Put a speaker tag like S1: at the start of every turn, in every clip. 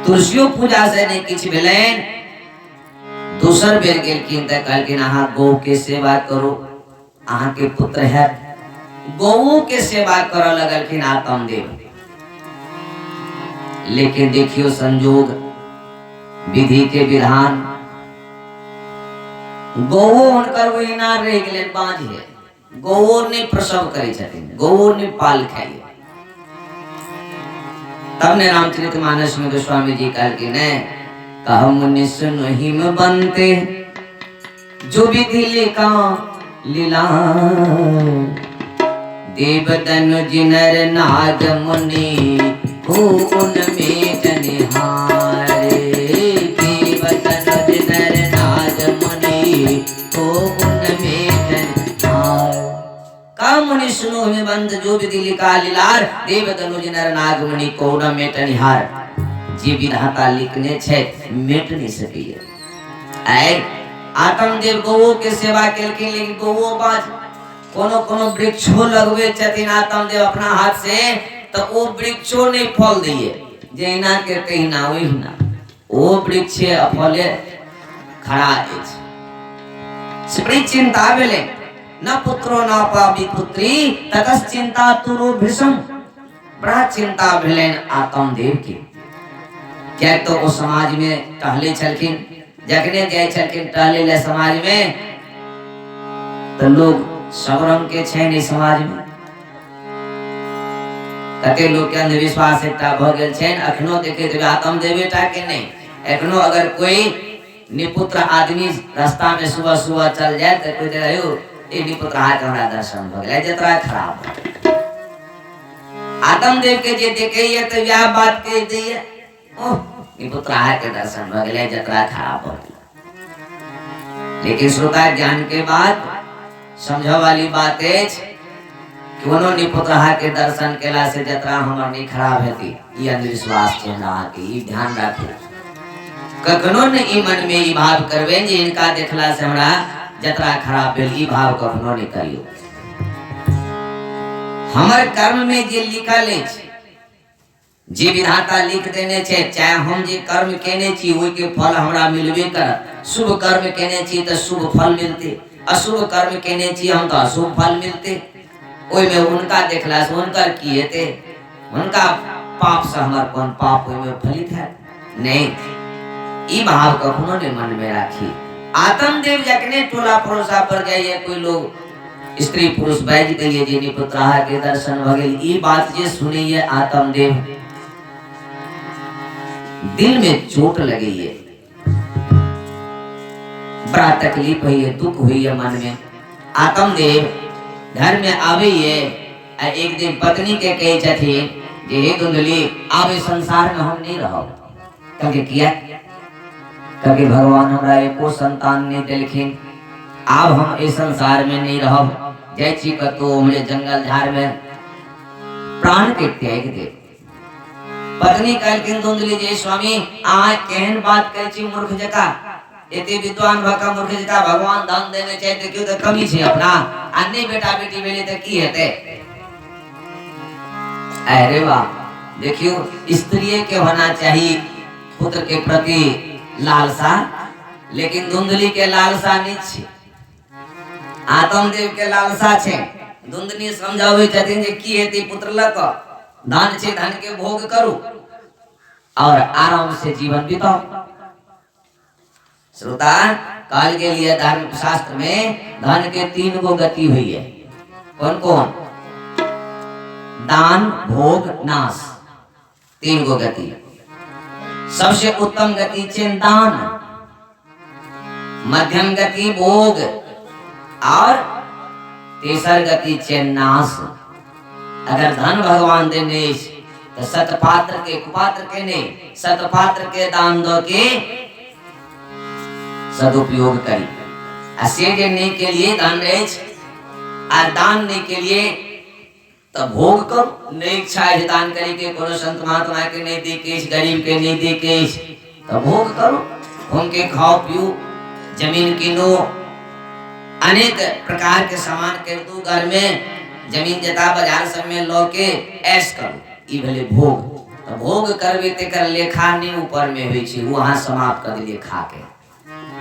S1: तुलसियों पूजा से नहीं किछ भेलैन। दूसर बेर गेलखिन त कहलखिन अहाँ गौ के सेवा करो, अहाँ के पुत्र है। गौ के सेवा करऽ लगलखिन आत्मदेव। लेकिन देखियो संजोग, विधि के विधान, गौ हुनकर ओहिना रहि गेलैन बाँझे। गौ ने प्रसव करै छथिन, गौ ने पाल खाइए। तब ने रामचरितमानस में गोस्वामी जी कहलखिन कह मुनि सुन हिम बनते, जो विधि लिखा लीला। देव तनुज नर नाग मुनि हो उनमें जनिहारे। देव तनुज नर नाग मुनि हो उनमें जनिहारे। कह मुनि सुनो हिम बंद, जो विधि लिखा लीलार। देव तनुज नर नाग मुनि को न मेट निहार। जे विधाता लिखने छे मेट नहीं सकिए। आत्मदेव गौ के सेवा केलखिन, लेकिन गौ बाज कोनो वृक्षो लगबे छथिन आत्मदेव अपना हाथ से, तो वो वृक्षो नहीं फल दिए। जहिना के कहिना ओहिना ओ वृक्ष अफले खड़ा अछि। बड़ी चिंता भेलै, न पुत्रो न पावि पुत्री, ततस चिंता तुरो भृशम। बड़ा चिंता भेलैन आत्मदेव की। क्या तो वो समाज में टहले छलखिन, जखने जाय छलखिन टहले ले समाज में, तो लोग सब रंग के छे समाज में। कते लोग के अंधविश्वास एकटा भ गेल छेन। अखनो देखे देबे आत्मदेवेटा के नहीं, एखनो अगर कोई निपुत्र आदमी रास्ता में सुबह सुबह चल जाए तो कोई देयो ए निपुत्र हाथ हमरा दर्शन भ गेल, जतरा खराब। आत्मदेव के जे देखे ये तो यह बात कह दिए, ओह निपुत्र हाथ के दर्शन भ गेल, जतरा खराब भ गेल। लेकिन श्रोता ज्ञान के बाद समझ वाली बात है, कोनो निपुत्र के दर्शन केला से जतरा हमर नहीं खराब हेती। ये अंधविश्वास छे ना के, ई ध्यान राखो। कखनो न ई मन में ई भाव करबे जे इनका देखला से हमरा जतरा खराब भेल, ई भाव कखनो नहीं करियो। हमर कर्म में जे लिखल छै, जे विधाता लिख देने छे, चाहे हम जे कर्म केने छी ओइ के फल हमरा मिलबे करत। शुभ कर्म केने छी त शुभ फल मिलते, अशुभ कर्म केने छी हम तो अशुभ फल मिलते। ओइ में उनका देखला से उनकर की हेते, उनका पाप से हमर कोन पाप ओइ में फलित है नहीं। ई भाव कखनो ने मन में राखी। आत्मदेव जखने टोला पड़ोसा पर जाइए, कोई लोग स्त्री पुरुष बैठ गइए जे निपुत्र के दर्शन भ गेल, ई बात जे सुनिए आत्मदेव दिल में चोट लगी है, बड़ा तकलीफ हुई है, दुख हुई है मन में। आत्मदेव घर में आवे ये, एक दिन पत्नी के कहे छथिन जे हे धुंधली आवे संसार में हम नहीं रहो। कहे किया? कहे भगवान हमरा एको संतान नहीं देलखिन, अब हम इस संसार में नहीं रहब। जय छी कतो हमरे जंगल झाड़ में प्राण के त्याग दे। पत्नी कहलखिन धुंधली जे स्वामी अहाँ केहन बात कहै छी मूर्ख जका, एते विद्वान भका मूर्ख जका भगवान धन देने छै त क्यों त कमी छै अपना, आ नहीं बेटा बेटी भेले त की हेते। अरे वाह, देखियो स्त्री के होना चाहिए पुत्र के प्रति लालसा, लेकिन धुंधली के लालसा नहीं छै, आत्मदेव के लालसा छै। धुंधली समझावे छथिन जे की हेते पुत्र लक, धन से धन के भोग करो और आराम से जीवन बिताओ। श्रोता काल के लिए धर्म शास्त्र में धन के 3 गो गति हुई है। कौन कौन? दान भोग नाश, 3 गो गति। सबसे उत्तम गति छे दान, मध्यम गति भोग और तीसर गति छे नाश। अगर धन भगवान देने तो सतपात्र के कुपात्र के ने सतपात्र के दान दो के सदुपयोग करी। असेजे नहीं के लिए दान रहे और दान नहीं के लिए तो भोग करो। नहीं इच्छा है दान करे के, कोनो संत महात्मा के नहीं दे के, गरीब के नहीं दे के, तो भोग करो। घूम के खाओ पियो, जमीन किनो, अनेक प्रकार के सामान के दो, घर में जमीन जता बाजार सब में लो के ऐश करो, ई भले भोग। तो भोग करबे तेकर लेखा ने ऊपर में होइ छै, वहां समाप्त कर दिए खा के।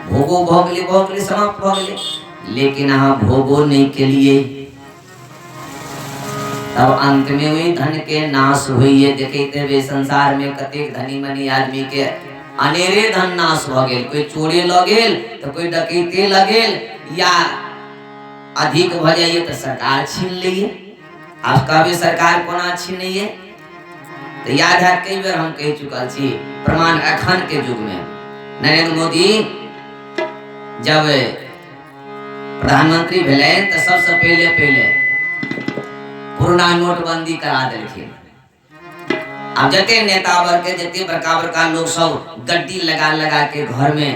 S1: भोगो भोग ले समाप्त भ गेले, लेकिन अहाँ भोगो नहीं के लिए, तब अंत में वही धन के नाश हुई। देखते हुए संसार में कतेक धनी मनी आदमी के अनेरे धन नाश भ गेल। कोई चोरे ल गेल तो कोई डकैते ल गेल, या अधिक भ जाइए तो सरकार छीन लिए। आप कहबे सरकार कोना छीनिए, तो याद है कई बार हम कह चुकल छी। प्रमाण अखन के युग में नरेंद्र मोदी जब प्रधानमंत्री भेले तो सबसे पहले पूर्ण नोटबंदी करा दिलखिन। अब जते नेता वर्ग के जते बड़का लोग सब गड्डी लगा के घर में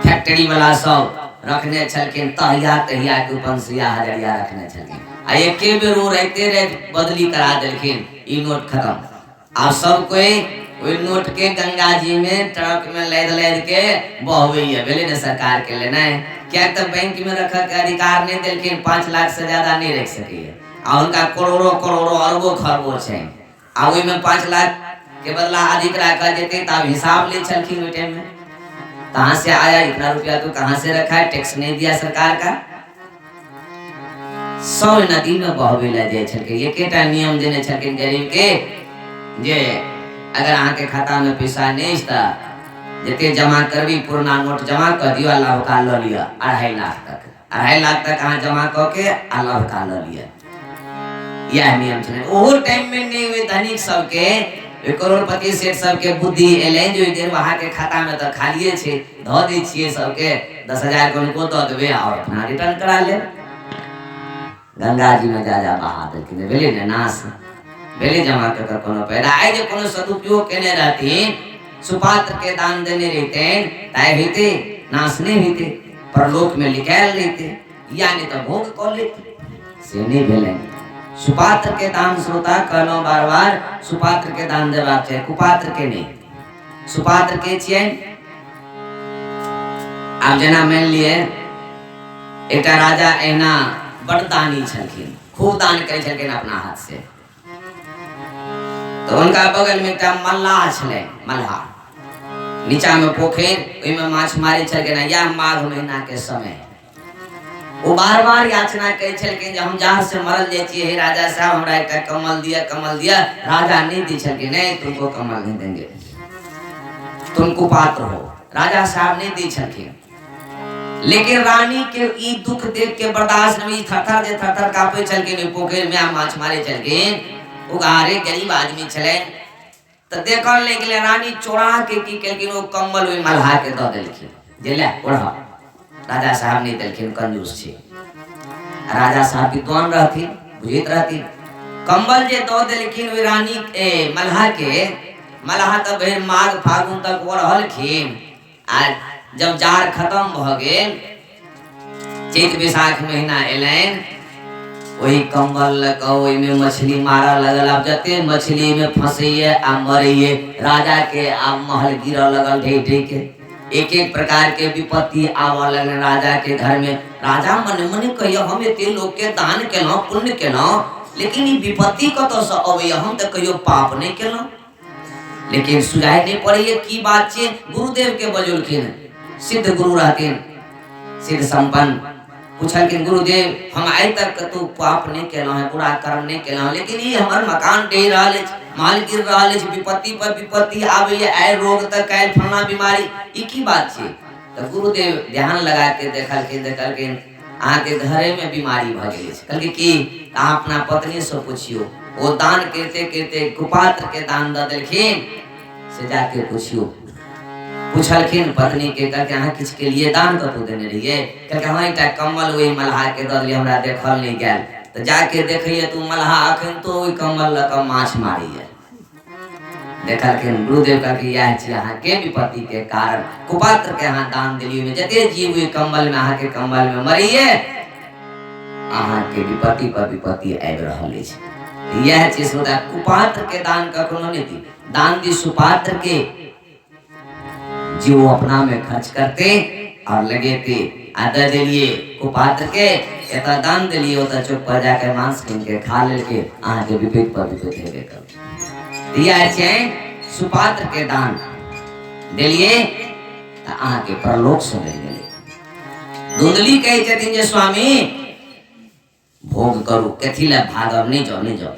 S1: फैक्ट्री वाला सब रखने छलखिन, तहिया के पंसिया हजरिया रखने छलखिन। आ एके बेर वो रहते बदली करा दिलखिन, ई नोट खत्म। अब सब कोई ओई नोट के गंगा जी में ट्रक में लैद के बहवैया भेले ने सरकार के लेना है। क्या तो बैंक में रख के अधिकार नहीं दिलखिन, 5 लाख से ज्यादा नहीं रख सके। और उनका करोड़ों अरबों खरबों छै। आ ओई में 5 लाख के बदला अधिक रखा जेते तब हिसाब ले छलखिन। ओई टाइम में कहां से आया इतना रुपया, तो कहां से रखा है, टैक्स नहीं दिया सरकार का। 100 नदी में बहवे ले जाए छलके। एकेटा नियम देने छलखिन गरीब के, जे अगर अहाँ के खाता में पैसा नहीं था जते जमा करबी पुराना नोट जमा कर दियो, अल्लाह का ल लिया 2.5 लाख तक। 2.5 लाख तक अहाँ जमा करके अल्लाह का ल लिया, यह नियम छे। ओहो टाइम में नहीं हुए धनिक सबके, करोड़पति सेठ सबके बुद्धि एले, जो देर वहां के खाता में तो खालिए छे, ध दे छिए सबके 10,000 को उनको दे देबे और अपना रिटर्न करा ले। गंगा जी में जा बहा देलखिन, भेले ने नाश भेले। जमा कर कोनो पैदा आए जो कोनो सदुपयोग केने रहती, सुपात्र के दान देने रहते ताय हेते, नाश नहीं हेते, परलोक में लिखायल रहते, यानी तो भोग कर लेते से नहीं भेले। सुपात्र के दान श्रोता कहलो बार सुपात्र के दान देबाक छै, कुपात्र के नहीं। सुपात्र के छिए, आप जना मान लिए एकटा राजा एना बड़ दानी छलखिन, खूब दान करे छलखिन अपना हाथ से। तो उनका बगल में एकटा मल्लाह छले, मल्लाह नीचा में पोखर, ओई में माछ मारे छलखिन। या माघ महीना के समय वो बार याचना करे छलखिन, हम जहां से मरल जाय छिए, हे राजा साहब हमरा एक कमल दिया। राजा नहीं दी छलखिन, नहीं तुमको कमल नहीं देंगे, तुम कुपात्र हो। राजा साहब नहीं दी छलखिन। लेकिन रानी के ई दुख देख के बर्दाश्त नहीं, थरथर कापे छलखिन। पोखर में माछ मारे छलखिन, उगारे गरीब आदमी छले। तो देखल ले गेले, रानी चोरा के की केलखिन, ओ कम्बल ओई मल्हा के द देलखिन, जे ले ओढ़। राजा साहब नहीं देलखिन, कंजूस छे। राजा साहब विद्वान रहथिन, बुझित रहथिन। कंबल जे द देलखिन ओई रानी मल्हा के, मल्हा त भर माघ फागुन तक ओढ़लखिन। आ जब जार खत्म भ गेल, चैत बैसाख महीना एलैन, वही कंबल लगा, ओई में मछली मारा लगल। अब जते मछली में फंसैये आ मरैये, राजा के आ महल गिर लगल ढेर के। एक प्रकार के विपत्ति आवा लगल राजा के घर में। राजा मन मन कहियो हम एते लोग के दान केलौ, पुण्य केलौ, लेकिन ई विपत्ति कतौ से अबैया, हम त कहियो पाप नहीं केलौ। लेकिन सुझाय नहीं पड़ैये की बात छे। गुरुदेव के बजौलखिन, सिद्ध गुरु रहथिन, सिद्ध संपन्न। पूछलखिन गुरुदेव, हम आइ तक तू पाप नहीं केलौ है, बुरा कर्म नहीं केलौ, लेकिन ये हमर मकान ढह रहल अछि, माल गिर रहल अछि, विपत्ति पर विपत्ति आबैये, आइ रोग त काल्हि फलना बीमारी, ई की बात छै। तो गुरुदेव ध्यान लगा के देखलखिन अहाँ के घरे में बीमारी भ गेल अछि। कहलखिन कि अहाँ अपना पत्नी से पूछियो, वो दान करते कुपात्र के दान द देलखिन, से जाके पूछियो। पूछलखिन पत्नी के, कहके अहाँ किछ के लिए दान कतौ देने रहिए। कहके हाँ एकटा कम्बल ओई मल्हा के द दिए, हमरा देखल नहीं गेल। तो जाके देखिए तू मल्हा अखन तो ओई कम्बल ल के माछ मारैये। देखलखिन गुरुदेव कहके यह छी अहाँ के विपत्ति के कारण, कुपात्र के अहाँ दान दिलिए में जते जीव ओई कम्बल में अहाँ के कम्बल में मरैये, अहाँ के विपत्ति पर विपत्ति आबि रहल अछि। यह चीज होता, कुपात्र के दान कखनो नहीं दी, दान दी सुपात्र के, जो अपना में खर्च करते और लगे थे। आदर दिलिए कुपात्र के, एता दान दिलिए ओता चुप पर जाके मांस किन के खा ले के अहाँ के विपरीत पर विपरीत हेबे कर दिया छै सुपात्र के दान दिलिए त अहाँ के परलोक से मिल गेले। धुंधली कहे छथिन जे स्वामी भोग करू कथी ले भागब नहीं जाओ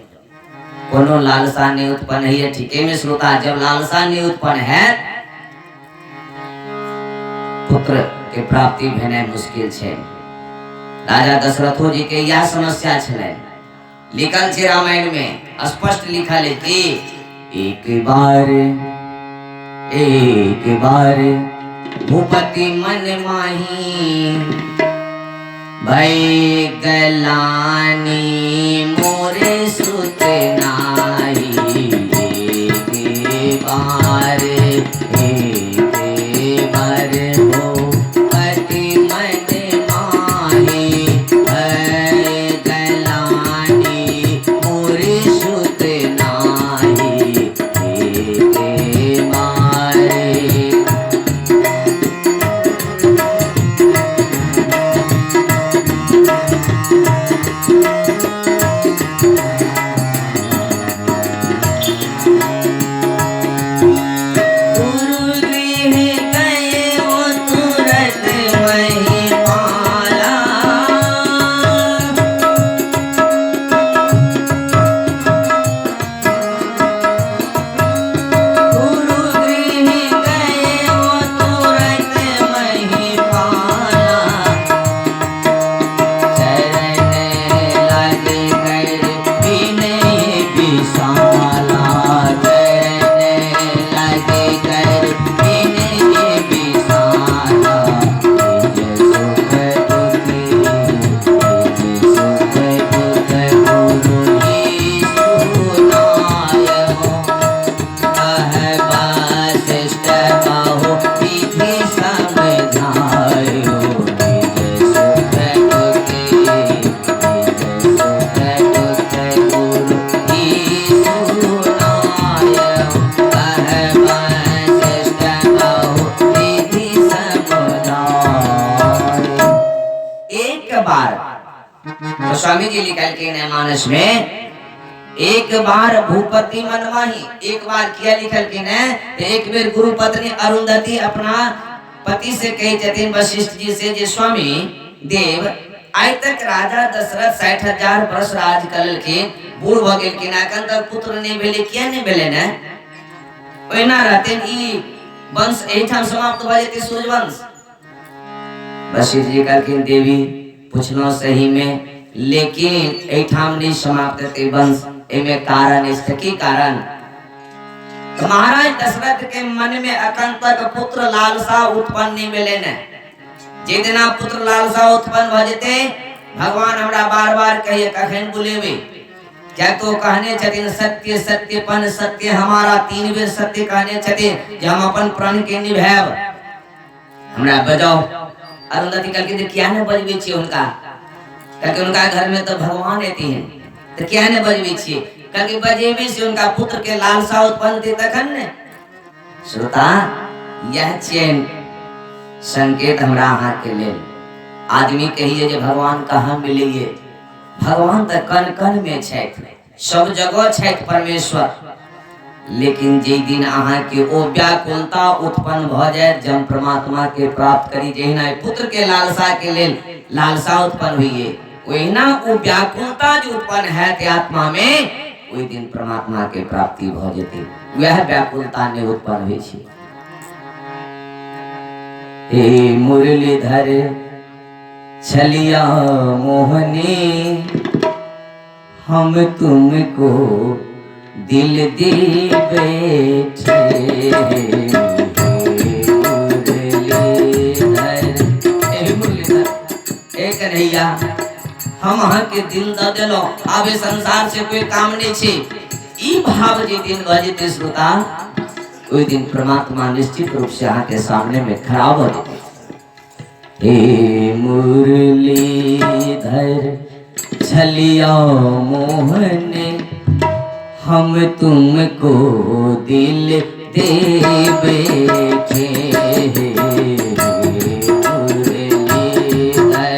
S1: कोनो लालसा नहीं उत्पन्न है ठीके में श्रोता जब लालसा नहीं उत्पन्न है पुत्र के प्राप्ति भेने मुश्किल छे। राजा दशरथो जी के यह समस्या छले लिखल छे रामायण में स्पष्ट लिखल है कि एक बार भूपति मन माही भई गलानी मोरे सुत नाही। एक बार भूपति मन माही भई गलानी मोरे सुत नाही। एक बार तो स्वामी जी लिखल के मानस में एक बार भूपति मनमाही एक बार किया लिखल के ने एक बेर गुरु पत्नी अरुंधति अपना पति से कही छथिन वशिष्ठ जी से जे स्वामी देव आज तक राजा दशरथ 60,000 वर्ष राज करल के बूढ़ भ गेल के नाकन तक पुत्र नहीं भेले किया नहीं भेले ने ओहिना रहते ई वंश एठाम समाप्त भ जेते सूर्यवंश। वशिष्ठ जी कहलखिन देवी पूछना सही में लेकिन एठाम नहीं समाप्त होते वंश एमे कारण इसके की कारण तो महाराज दशरथ के मन में अखन तक पुत्र लालसा उत्पन्न नहीं मिले ने जे दिना पुत्र लालसा उत्पन्न भ जेते भगवान हमरा बार-बार कहिए कखन बुलेबे क्या तो कहने छथिन सत्य सत्यपन सत्य हमारा 3 बेर सत्य कहने छथिन जे हम अपन प्राण के निभाएब हमरा बजाओ। अरुंधति कहलखिन क्या ने बजबे छी उनका क्योंकि उनका घर में तो भगवान रहते हैं तो क्या ने बजबे छी क्योंकि बजेबे से उनका पुत्र के लालसा उत्पन्न थे तखन ने। श्रोता यह चैन संकेत हमरा अहाँ के लेल आदमी कहिए जे भगवान कहाँ मिलिए भगवान तो कण कण में छथि सब जगह छथि परमेश्वर लेकिन जे दिन अहाँ के ओ व्याकुलता उत्पन्न भ जाए जब परमात्मा के प्राप्त करी जहिना पुत्र के लालसा के लेल लालसा उत्पन्न हुई वहिना ओ व्याकुलता जो उत्पन्न है ते आत्मा में ओई दिन परमात्मा के प्राप्ति भ जेते वह व्याकुलता ने उत्पन्न होइ छै। हे मुरलीधर छलिया मोहनी हम तुमको दिल दे बैठे कन्हैया हम अहाँ के दिल द देलो आबे संसार से कोई काम नहीं छे ई भाव जे दिन बजते श्रोता कोई दिन परमात्मा निश्चित रूप से अहाँ के सामने में खड़ा हो जाते। हे मुरलीधर छलिया मोहन हम तुमको दिल दे बैठे मुरलीधर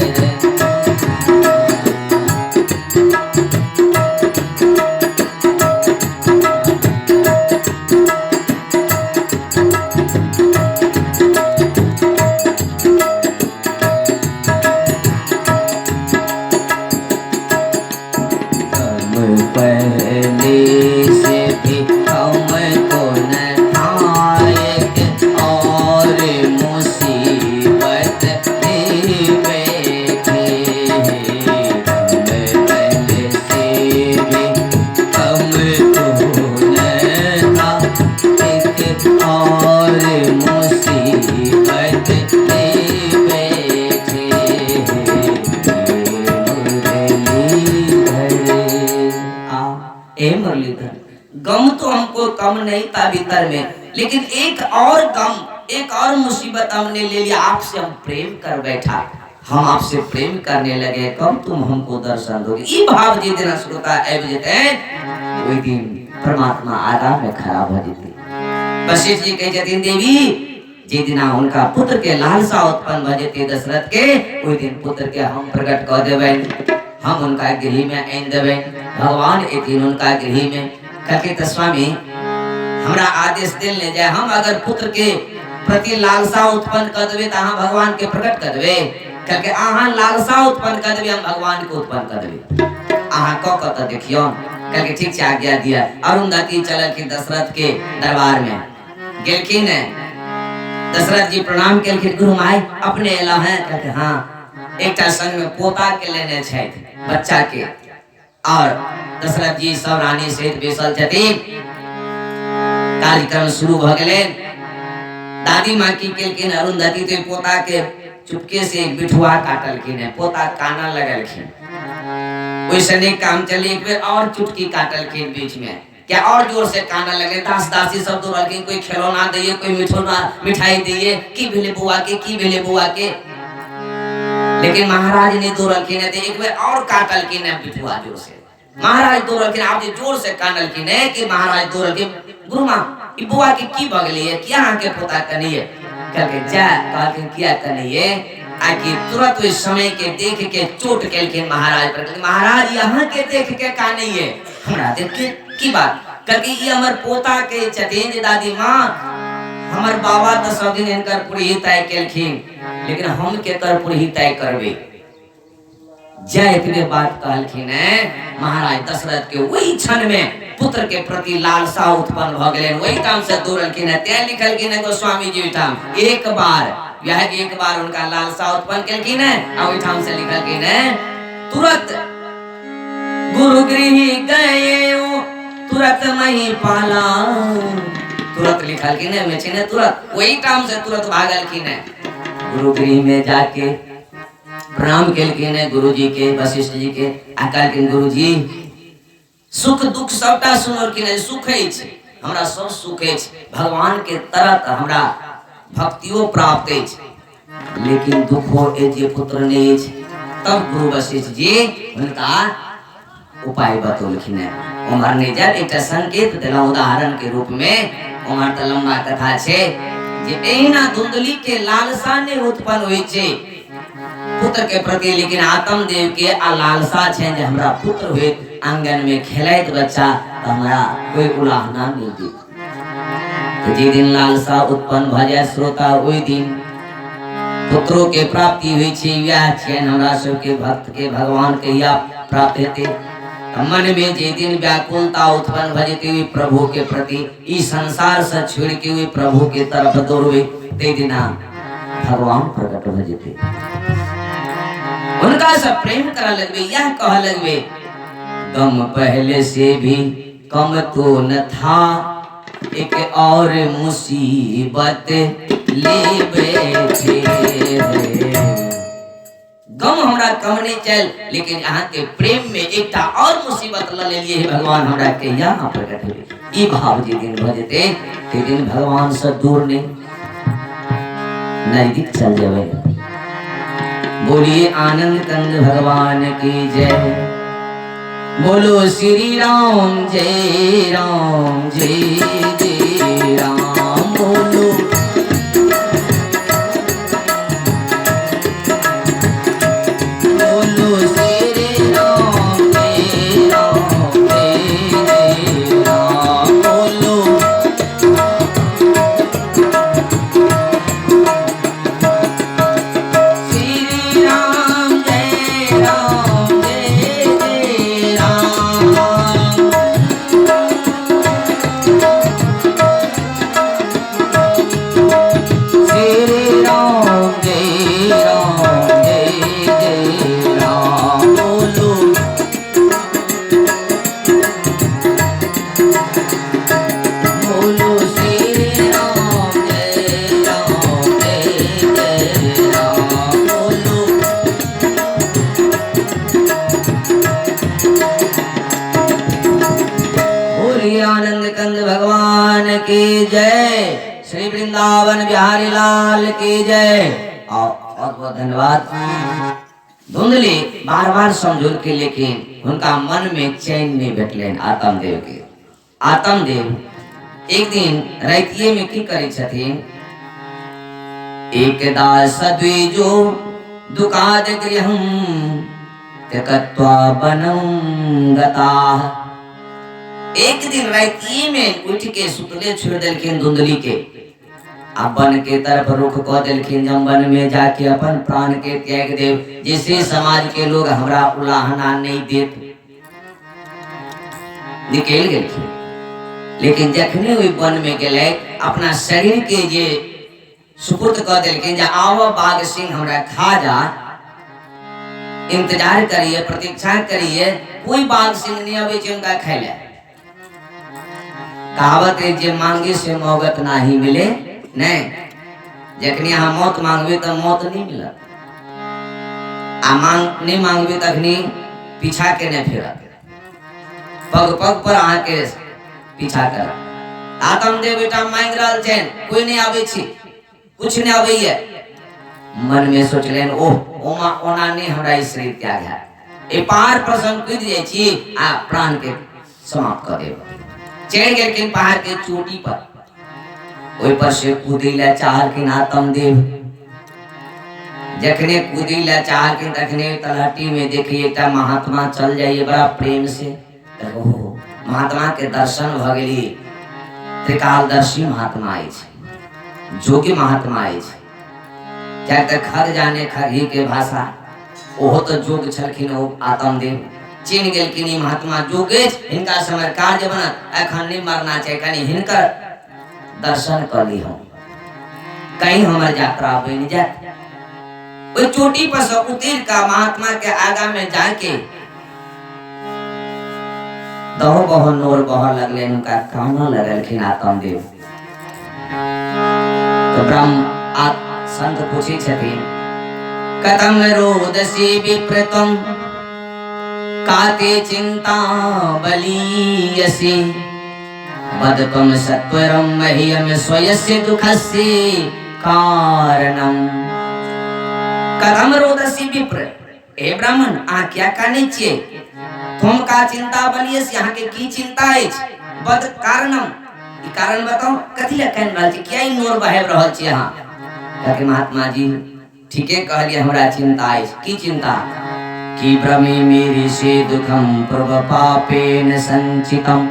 S1: था भीतर में, लेकिन एक और गम, एक और मुसीबत हमने ले लिया, आपसे हम प्रेम कर बैठा, हम आपसे प्रेम करने लगे, कब तुम हमको दर्शन दोगे। ये भाव जी दिन श्रोता वही दिन परमात्मा आगा में खड़ा हो जाती। वशिष्ठ जी कह जाती देवी जे दिना उनका पुत्र के लालसा उत्पन्न भजते दशरथ के, वही दिन पुत्र के हम प्रकट कर देवे, हम उनका गृह में आन देवे, भगवान एक दिन उनका गृह में कहते स्वामी हमरा आदेश दिल ले जाए, हम अगर पुत्र के प्रति लालसा उत्पन्न कर देवे तो अहाँ भगवान के प्रकट कर देवे, कहके अहाँ लालसा उत्पन्न कर देवे हम भगवान को उत्पन्न कर देवे, अहाँ क क देखियो, कहके ठीक से आज्ञा दिया। अरुंधति चलखिन दशरथ के दरबार में गेलखिन, दशरथ जी प्रणाम केलखिन, गुरु माई अपने एला हैं, कहते हाँ एक संग में पोता के लेने छे बच्चा के, और दशरथ जी सब रानी सहित बैसल छथिन, कार्यक्रम शुरू भ गेलै। दादी माँ की केलखिन अरुंधति तो पोता के चुपके से एक बिठुआ काटलखिन है, पोता काना लगलखिन, वैसे नहीं काम चली, एक बेर और चुटकी काटलखिन बीच में, क्या और जोर से काना लगे, दास दासी सब दौड़लखिन, कोई खिलौना दिए, कोई मिठाई दिए, की भेले बुआ के, की भेले बुआ के, लेकिन महाराज ने दौड़लखिन है, एक बेर और काटलखिन है बिठुआ जोर से, महाराज दौड़लखिन, आप जोर से काटलखिन है कि महाराज दौड़लखिन, गुरु माँ ई बुआ की बगली है, क्या के पोता कनिए, कहके जा कहलखिन किया कनिए, आकि तुरंत उस समय के देख के चोट केलखिन महाराज पर, महाराज यहाँ के देख के का नहीं है, हमरा देख के की बात, कहके ये हमर पोता के छथिन दादी माँ, हमर बाबा तो सब दिन इनकर पुरही तय केलखिन, लेकिन हम के कर पुरही तय करबे। जय इतने बात कहलखिन है महाराज दशरथ के वही क्षण में पुत्र के प्रति लालसा उत्पन्न भ गेलै, वही काम से दौड़लखिन है, त्या लिखलखिन है गोस्वामी जी ठाम, एक बार उनका लालसा उत्पन्न केलखिन है, और ठाम से लिखलखिन है तुरंत गुरु गृह गए तुरंत मही पाला, तुरंत लिखलखिन है में तुरंत वही काम से तुरंत भागलखिन है, गुरु गृह में जाके प्रणाम केलखिन है गुरु जी के, वशिष्ठ जी के, कहलखिन गुरु जी सुख दुख सबटा सुनलखिन है, सुखे छै हमरा सब सुखे छै, भगवान के तरत हमरा भक्तियो प्राप्त छै, लेकिन दुखो ए जे पुत्र ने छै। तब गुरु वशिष्ठ जी उनका उपाय बतौलखिन है, उमर ने जब एक संकेत देला उदाहरण के रूप में, उमर त लंबा कथा छै जे एहिना धुंधली के लालसा ने उत्पन्न होई छै पुत्र के प्रति, लेकिन आत्म देव के लालसा छै जे हमरा पुत्र हुए आंगन में खेलैत बच्चा तो हमरा कोई उलाहना नहीं दी। तो जे दिन लालसा उत्पन्न भ जाय श्रोता, ओई दिन पुत्रों के प्राप्ति हुई छै, यह छै हमरा सब के भक्त के भगवान के या प्राप्त हेते। मन में जे दिन व्याकुलता उत्पन्न भ जेते हुई प्रभु के प्रति, इस संसार से छोड़ के हुई प्रभु के तरफ दौड़वे, ते दिना भगवान प्रकट हो जेते, उनका सब प्रेम करा लगवे, यह कह लगवे गम पहले से भी कम तो न था, एक और मुसीबत ले बैठे, गम हमरा कम नहीं चल, लेकिन यहाँ के प्रेम में एक और मुसीबत ले लिए भगवान हमरा के यहाँ प्रकट हुए। ये भाव जे दिन भजते ते दिन भगवान से दूर नहीं नजदीक चल जावे। बोलिए आनंद कंद भगवान की जय, बोलो श्री राम जय राम जय जय राम, बोलो की जय, श्री वृंदावन बिहारी लाल की जय। और बहुत बहुत धन्यवाद। धुंधली बार बार समझौल के, लेकिन उनका मन में चैन नहीं बैठले। आत्मदेव के आत्मदेव एक दिन रातिये में की करे छथिन, एक दास द्विजो दुकाद गृहं त्यक्त्वा वनं गताः। एक दिन रातिये में उठ के सुतले छोड़ दिलखिन धुंधली के, आ वन के तरफ रुख कह दिलखिन। जब वन में जाके अपन प्राण के त्याग देव, जिसे समाज के लोग हमरा उलाहना नहीं देत, निकल गेलखिन। लेकिन जखने वे वन में गए, अपना शरीर के जे सुपुर्द कह दिलखिन, आव बाघ सिंह हमरा खा जा, इंतजार करिए, प्रतीक्षा करिए, कोई बाघ सिंह नहीं अबे उनका खैले। कहावत है, जे मांगे से मौगत नहीं मिले। नहीं, जखनी यहाँ मौत मांगबे तो मौत नहीं मिला, आ नहीं मांगबे तखनी पीछा के नहीं फिर, पग पग पर आके पीछा कर। आत्मदेव बेटा मांग रहल छे, कोई नहीं आवे छी, कुछ नहीं आवे है। मन में सोच लेन, ओह ओमा ओना नहीं हमरा ई शरीर त्याग है, ए पार प्रसंग कूद जाय छी, आ प्राण के समाप्त कर देब। चढ़ गेलखिन पहाड़ के चोटी पर, ओहि पर से कूदिला चाहलखिन आत्मदेव। जखने कूदिला चाहलखिन तखने तलहटी में देखिए एकटा महात्मा चल जाइए बड़ा प्रेम से। महात्मा के दर्शन भ गेली, त्रिकालदर्शी महात्मा अछि, जोगी महात्मा अछि। चाहे तो खग जाने खगी के भाषा, ओहो तो जोग छलखिन। ओ आत्मदेव चिन्ह गेलखिन ई महात्मा जोग अछि, हिनका समय कार्य बनत, एखन नहीं मरना चाहिए, कनी हिनकर दर्शन कर ली हम, कहीं हमर यात्रा बन जाए। ओई चोटी पर से उतर का महात्मा के आगा में जाके दहो बहो नोर बहो लगले, उनका काना लगलखिन आत्मदेव। तो ब्रह्म संत पूछे छथिन, कथं रोदसी विप्रतम काते चिंता बलीयसी, वद त्वं सत्वरं मह्यं स्वयस्य दुःखस्य कारणम्। कथं रोदसी विप्र, हे ब्राह्मण आ क्या कहने छिए, तुम का चिंता बलियस, यहाँ के की चिंता है, बद कारणम, ई कारण बताओ, कथि ला कहन रहल छी, क्या ई नोर बहाव रहल छी यहाँ। कहके महात्मा जी ठीके कहलिए, हमरा चिंता है। की चिंता, कि भ्रमे मेरे से दुखम पूर्व पापेन संचितम।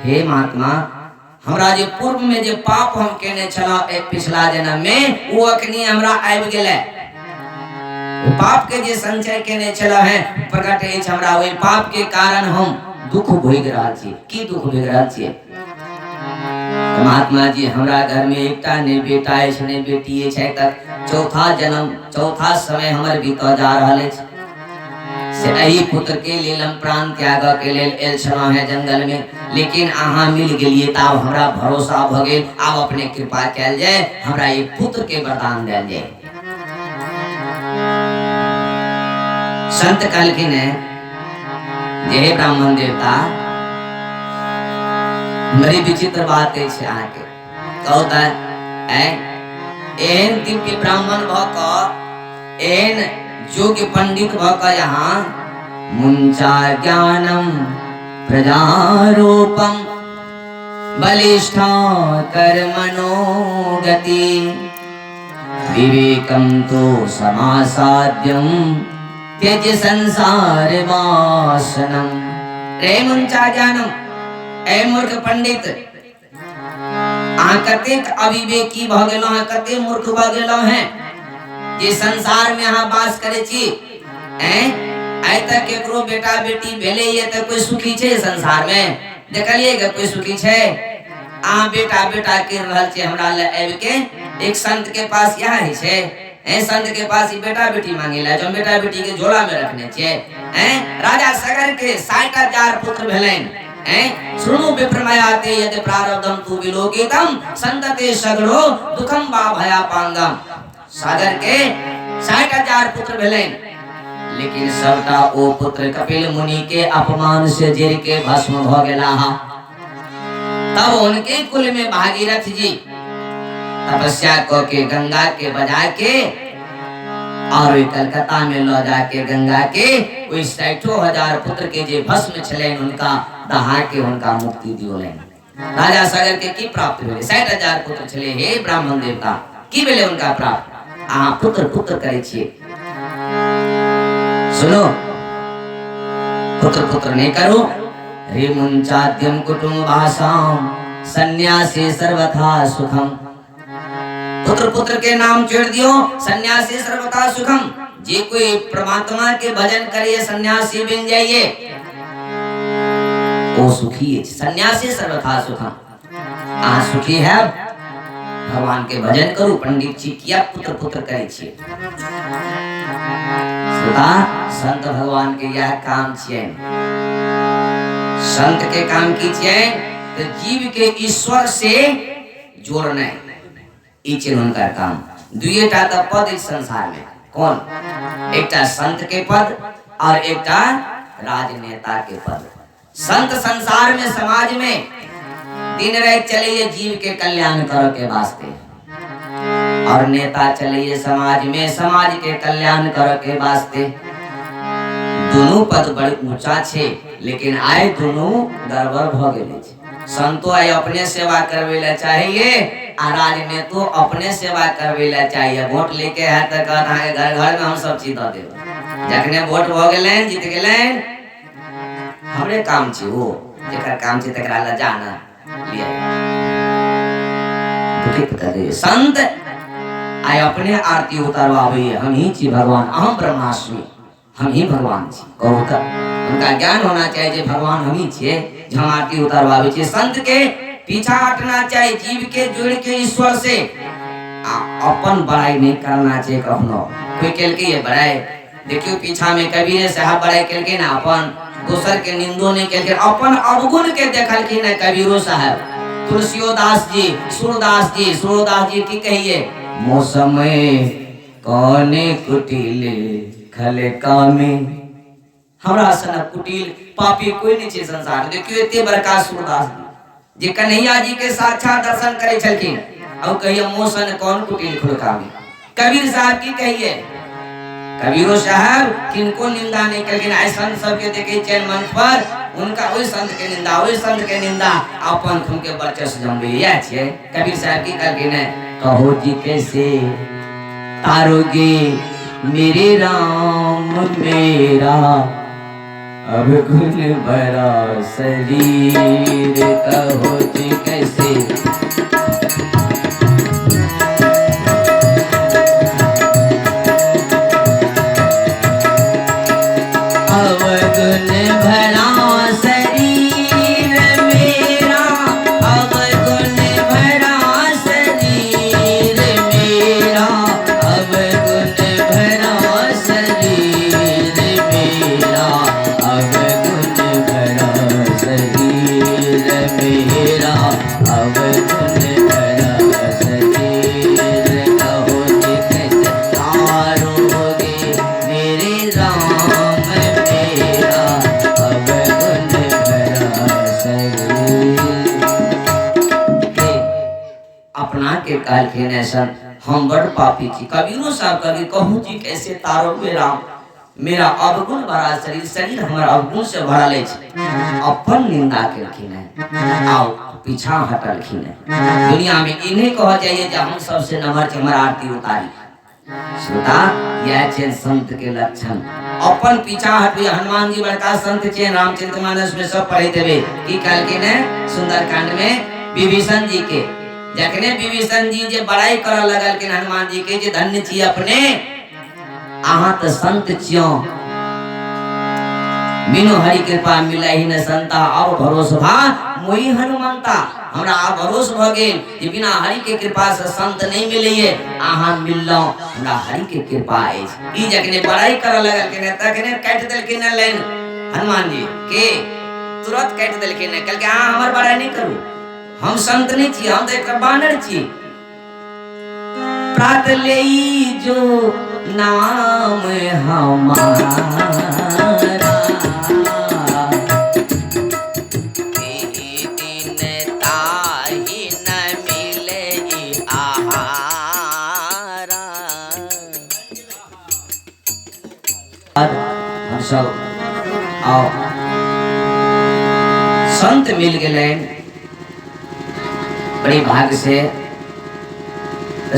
S1: हे महात्मा, हमरा जे पूर्व में जे पाप हम केने छला पिछला जन्म में, वो अखनी हमरा आबि गेलै। पाप के जे संचय केने छला है प्रकट अछि हमरा, ओहि पाप के कारण हम दुख भोग रहल छी। की दुख भोग रहल छी? महात्मा जी हमरा घर में एकटा ने बेटा अछि ने बेटी अछि, तक चौथा जन्म चौथा समय हमर बीत जा रहल अछि। से एही पुत्र के लेल हम प्राण त्याग के लेल आयल छलहुं है जंगल में, लेकिन अहाँ मिल गेलिए त आब हमरा भरोसा भ गेल। आब अपने कृपा कैल जाए, हमरा एक पुत्र के वरदान देल जाए। संत कहलखिन जे ब्राह्मण देवता, बड़ी विचित्र बात है अहाँ के, कहता है एहन दिव्य ब्राह्मण भक, एहन योग्य पंडित भक यहाँ मुंचा ज्ञानम प्रजारोपम बलिष्ठा कर्मणो गति विवेकम तो समासाद्यम त्यज संसार वासनम। रे मुंचा ज्ञानम, ए मूर्ख पंडित, अहाँ कतेक अविवेकी भ गेलहुं हैं, कते मूर्ख भ गेलहुं हैं जे संसार में अहाँ वास करे छी। आइ तक केकरो बेटा बेटी भेले ये त कोई सुखी छे संसार में? देखलिए ग कोई सुखी छे? अहाँ बेटा बेटा कर रहल छे हमरा ले आबि के। एक संत के पास यह है छे, संत के पास ही बेटा बेटी मांगेला, जो बेटा बेटी के झोला में रखने छे। राजा सगर के 60,000 पुत्र भेलन। सुनो विप्रमयाते यदि प्रारब्धम तु विलोकितम संतते सगरो दुखम बा भयापांगम। सागर के 60,000 पुत्र भेलन, लेकिन सबटा ओ पुत्र कपिल मुनि के अपमान से जर के भस्म भ गेला। तब उनके कुल में भागीरथ जी तपस्या को के गंगा के बजा के और कलकत्ता में लो जाके गंगा के कोई 60,000 पुत्र के जे भस्म छले उनका दहा के उनका मुक्ति दियोले। राजा सागर के की प्राप्त भेले 60,000 पुत्र छले हे ब्राह्मण देवता की भेले उनका प्राप्त आ पुत्र पुत्र करे छिए। सुनो पुत्र पुत्र नहीं करो रे मुंचाद्यम कुटुंबासाम सन्यासी सर्वथा सुखम। पुत्र पुत्र के नाम छेड़ दियो सन्यासी सर्वथा सुखम। जे कोई परमात्मा के भजन करिए सन्यासी बन जाइए वो सुखी है। सन्यासी सर्वथा सुखम आ सुखी है भगवान के भजन करू पंडित जी किया पुत्र पुत्र करे छिए। सदा संत भगवान के यह काम छिए। संत के काम की छिए तो जीव के ईश्वर से जोड़ना ई उनका काम। दुईटा तो पद इस संसार में कौन एकटा संत के पद और एकटा राजनेता के पद। संत संसार में समाज में दिन रात चलिए जीव के कल्याण करो के वास्ते और नेता चलिए समाज में समाज के कल्याण करो के वास्ते। दोनों पद बड़े ऊंचा छे लेकिन आए दोनों गड़बड़ भ गेले छे। संतो आए अपने सेवा करवेला चाहिए आ राजनेतो अपने सेवा करवेला चाहिए। वोट लेके है तो कहता है घर घर में हम सब चीज दे देब। जखने वोट हो गेले जीत गेले हमरे काम छी वो जेकर काम छी तकरा ला जाना लिया दुखित करे। संत आए अपने आरती उतारवावे हम ही छी भगवान अहम ब्रह्मास्मि हम ही भगवान छी कहू त उनका ज्ञान होना चाहिए जे भगवान हम ही छिए जो हम आरती उतारवावे छी। संत के पीछा हटना चाहिए जीव के जोड़ के ईश्वर से अपन बड़ाई नहीं करना चाहिए। कखनो कोई केल के ये बड़ाई देखियो पीछा में कबीर साहब बड़ाई केल के ना अपन दूसर के निंदो नहीं केल के अपन अवगुण के देखल के ना कबीरो साहब। तुलसीदास जी सूरदास जी की कहिए मौसम कौने कुटिल खले कामे। हमरा सन कुटिल पापी कोई नहीं छे संसार। देखियो एते बड़का सूरदास जी जे कन्हैया जी के साक्षात दर्शन करे छलखिन और कहिए मौसन कौन कुटिल खुलकामे। कबीर साहब की कहिए कबीरो साहब किनको निंदा नहीं करकिन ऐसा सबके देखे चैन मंच पर उनका वही संत के निंदा अपन खून के वर्चस्व जमबे या छे। कबीर साहब की कहलखिन कहो जी कैसे तारोगे मेरे राम मेरा अब गुण भरा शरीर कहो जी कैसे हम बड़ पापी थी। कबीरो साहब कभी कहूँ जी कैसे तारोगे राम मेरा अवगुण भरा शरीर हमारा अवगुण से भरल अपन निंदा केलखिन है आओ पीछा हटलखिन है। दुनिया में इन्हें कहा जाइए जब हम सबसे नंबर के हमारा आरती उतारी। श्रोता यह छे संत के लक्षण। अपन पीछा हटबे। हनुमान जी बड़का संत छे रामचरितमानस में सब पढ़े देवे की कहलखिन है सुंदरकांड में विभीषण जी के जखने विभीषण जी जे बड़ाई कर लगल के हनुमान जी के जे धन्य छी अपने आहा त संत छियो बिनु हरि कृपा मिलहि न संता अब भरोस भा मोहि हनुमंता। हमरा अब भरोस भ गेल जे बिना हरि के कृपा से संत नहीं मिलैये आहा मिललो हमरा हरि के कृपा अछि। ई जखने बड़ाई कर लगल के तखने काट देल के न लाइन हनुमान जी के तुरंत काट देल के न कल के हां हमर बड़ाई नहीं करू हम संत नहीं छी हम तो एक बानर छी। प्रात लेई जो नाम हमारा दिन सब आओ संत मिल गए बड़ी भाग से।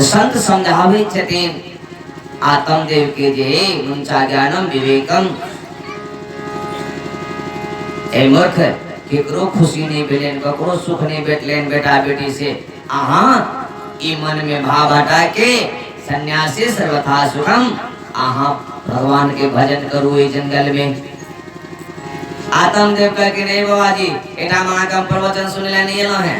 S1: संत समझावे छथिन आत्मदेव के जे मुंचा ज्ञानम विवेकम, ए मूर्ख केकरो खुशी नहीं भेलेन, ककरो सुख नहीं भेटलेन बेटा बेटी से। अहाँ ई मन में भाव हटा के सन्यासी सर्वथा सुखम, अहाँ भगवान के भजन करू ई जंगल में। आत्मदेव कह के नहीं बाबा जी एटा माँ का प्रवचन सुनले नहीं एलो है,